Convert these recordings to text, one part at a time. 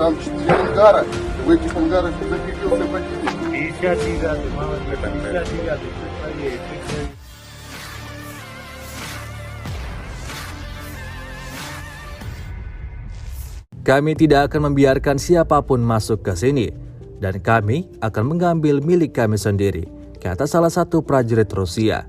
нам для Ангара, в этих ангарах закрепился противник. 59-й, мало ли, 59-й, чуть правее, чуть правее. Kami tidak akan membiarkan siapapun masuk ke sini, dan kami akan mengambil milik kami sendiri, kata salah satu prajurit Rusia.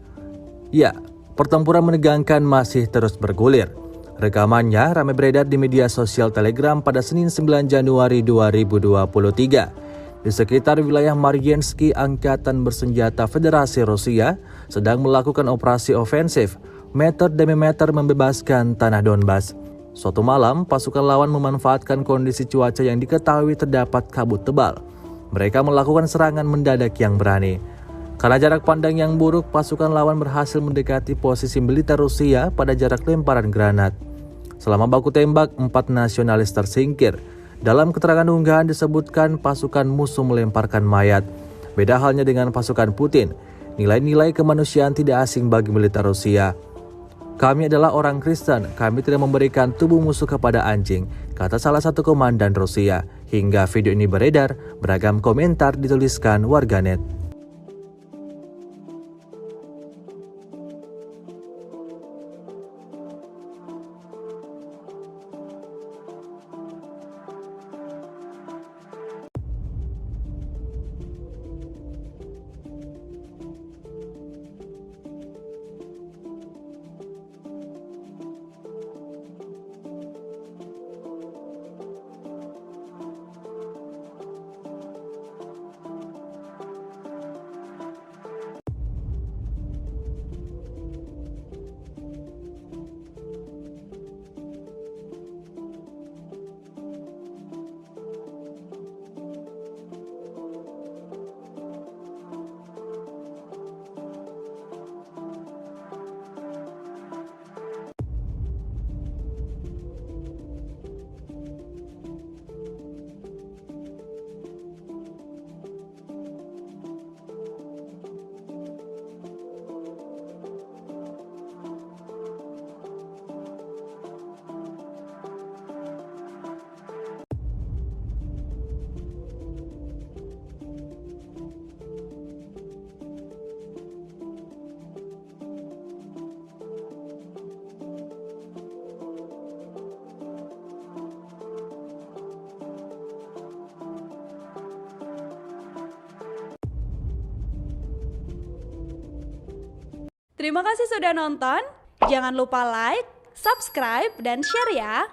Ya, pertempuran menegangkan masih terus bergulir. Rekamannya ramai beredar di media sosial Telegram pada Senin 9 Januari 2023. Di sekitar wilayah Mariinsky, Angkatan Bersenjata Federasi Rusia sedang melakukan operasi ofensif meter demi meter membebaskan tanah Donbas. Suatu malam, pasukan lawan memanfaatkan kondisi cuaca yang diketahui terdapat kabut tebal. Mereka melakukan serangan mendadak yang berani. Karena jarak pandang yang buruk, pasukan lawan berhasil mendekati posisi militer Rusia pada jarak lemparan granat. Selama baku tembak, 4 nasionalis tersingkir. Dalam keterangan unggahan disebutkan pasukan musuh melemparkan mayat. Beda halnya dengan pasukan Putin. Nilai-nilai kemanusiaan tidak asing bagi militer Rusia. Kami adalah orang Kristen, kami tidak memberikan tubuh musuh kepada anjing, kata salah satu komandan Rusia. Hingga video ini beredar, beragam komentar dituliskan warganet. Terima kasih sudah nonton. Jangan lupa like, subscribe, dan share ya.